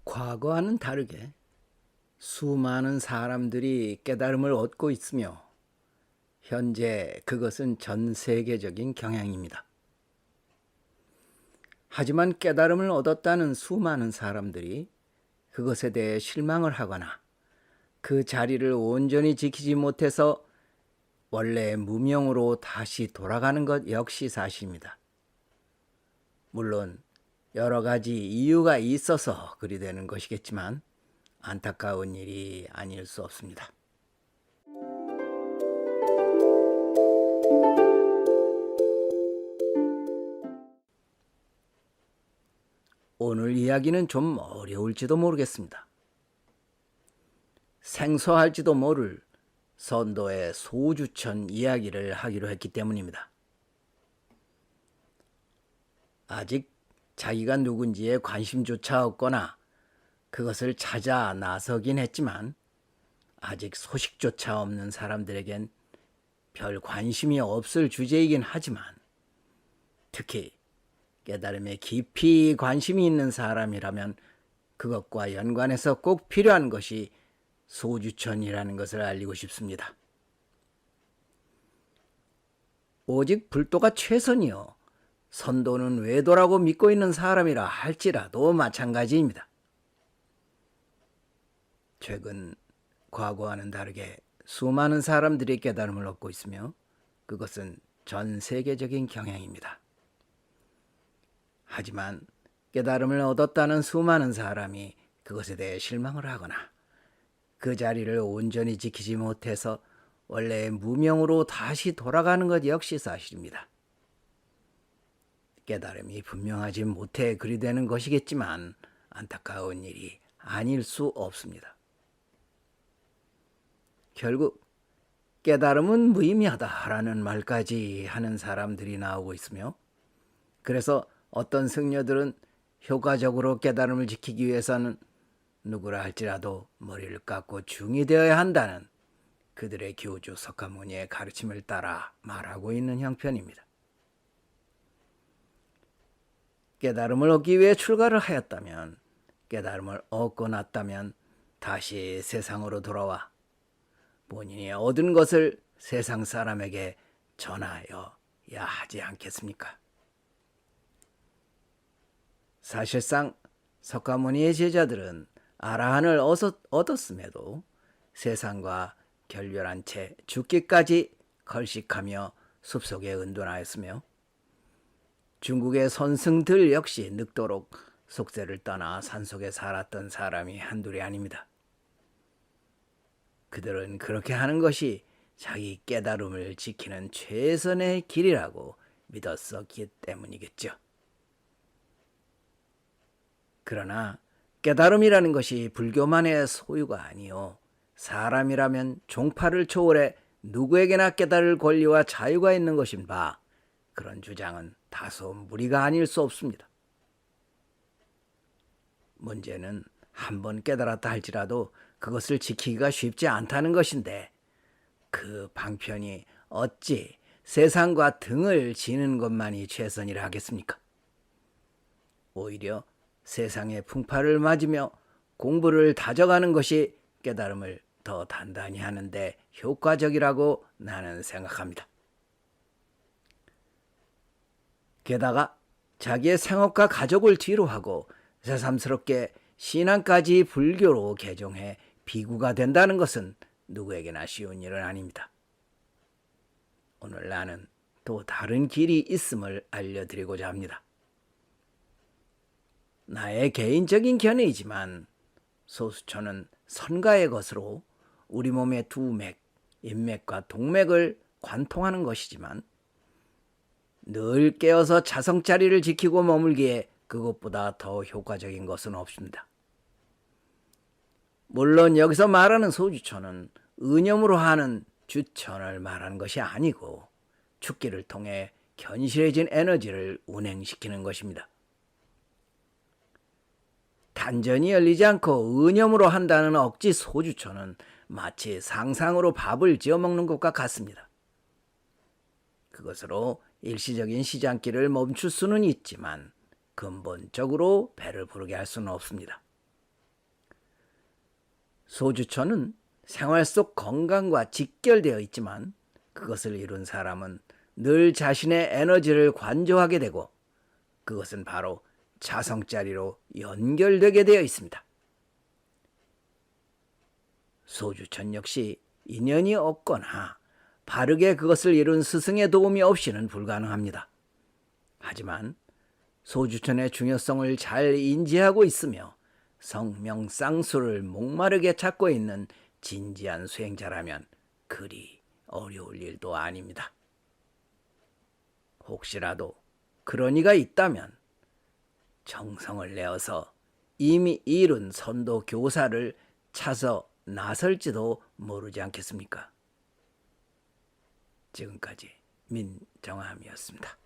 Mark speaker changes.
Speaker 1: 과거와는 다르게 수많은 사람들이 깨달음을 얻고 있으며 현재 그것은 전 세계적인 경향입니다. 하지만 깨달음을 얻었다는 수많은 사람들이 그것에 대해 실망을 하거나 그 자리를 온전히 지키지 못해서 원래의 무명으로 다시 돌아가는 것 역시 사실입니다. 물론 여러 가지 이유가 있어서 그리 되는 것이겠지만 안타까운 일이 아닐 수 없습니다. 오늘 이야기는 좀 어려울지도 모르겠습니다. 생소할지도 모를 선도의 소주천 이야기를 하기로 했기 때문입니다. 아직 자기가 누군지에 관심조차 없거나 그것을 찾아 나서긴 했지만 아직 소식조차 없는 사람들에겐 별 관심이 없을 주제이긴 하지만 특히 깨달음에 깊이 관심이 있는 사람이라면 그것과 연관해서 꼭 필요한 것이 소주천이라는 것을 알리고 싶습니다. 오직 불도가 최선이요 선도는 외도라고 믿고 있는 사람이라 할지라도 마찬가지입니다. 최근 과거와는 다르게 수많은 사람들이 깨달음을 얻고 있으며 그것은 전 세계적인 경향입니다. 하지만 깨달음을 얻었다는 수많은 사람이 그것에 대해 실망을 하거나 그 자리를 온전히 지키지 못해서 원래의 무명으로 다시 돌아가는 것 역시 사실입니다. 깨달음이 분명하지 못해 그리 되는 것이겠지만 안타까운 일이 아닐 수 없습니다. 결국 깨달음은 무의미하다라는 말까지 하는 사람들이 나오고 있으며 그래서 어떤 승려들은 효과적으로 깨달음을 지키기 위해서는 누구라 할지라도 머리를 깎고 중이 되어야 한다는 그들의 교주 석가모니의 가르침을 따라 말하고 있는 형편입니다. 깨달음을 얻기 위해 출가를 하였다면 깨달음을 얻고 났다면 다시 세상으로 돌아와 본인이 얻은 것을 세상 사람에게 전하여야 하지 않겠습니까? 사실상 석가모니의 제자들은 아라한을 얻었음에도 세상과 결별한 채 죽기까지 걸식하며 숲속에 은둔하였으며 중국의 선승들 역시 늙도록 속세를 떠나 산속에 살았던 사람이 한둘이 아닙니다. 그들은 그렇게 하는 것이 자기 깨달음을 지키는 최선의 길이라고 믿었었기 때문이겠죠. 그러나 깨달음이라는 것이 불교만의 소유가 아니요 사람이라면 종파를 초월해 누구에게나 깨달을 권리와 자유가 있는 것인 바 그런 주장은 다소 무리가 아닐 수 없습니다. 문제는 한번 깨달았다 할지라도 그것을 지키기가 쉽지 않다는 것인데 그 방편이 어찌 세상과 등을 지는 것만이 최선이라 하겠습니까? 오히려 세상의 풍파를 맞으며 공부를 다져가는 것이 깨달음을 더 단단히 하는데 효과적이라고 나는 생각합니다. 게다가 자기의 생업과 가족을 뒤로하고 새삼스럽게 신앙까지 불교로 개종해 비구가 된다는 것은 누구에게나 쉬운 일은 아닙니다. 오늘 나는 또 다른 길이 있음을 알려드리고자 합니다. 나의 개인적인 견해이지만 소수천은 선가의 것으로 우리 몸의 두 맥, 인맥과 동맥을 관통하는 것이지만 늘 깨어서 자성자리를 지키고 머물기에 그것보다 더 효과적인 것은 없습니다. 물론 여기서 말하는 소주천은 의념으로 하는 주천을 말하는 것이 아니고 축기를 통해 견실해진 에너지를 운행시키는 것입니다. 단전이 열리지 않고 의념으로 한다는 억지 소주천은 마치 상상으로 밥을 지어 먹는 것과 같습니다. 그것으로 일시적인 시장길을 멈출 수는 있지만 근본적으로 배를 부르게 할 수는 없습니다. 소주천은 생활 속 건강과 직결되어 있지만 그것을 이룬 사람은 늘 자신의 에너지를 관조하게 되고 그것은 바로 자성자리로 연결되게 되어 있습니다. 소주천 역시 인연이 없거나 바르게 그것을 이룬 스승의 도움이 없이는 불가능합니다. 하지만 소주천의 중요성을 잘 인지하고 있으며 성명쌍수를 목마르게 찾고 있는 진지한 수행자라면 그리 어려울 일도 아닙니다. 혹시라도 그런 이가 있다면 정성을 내어서 이미 이룬 선도 교사를 찾아 나설지도 모르지 않겠습니까? 지금까지 민정함이었습니다.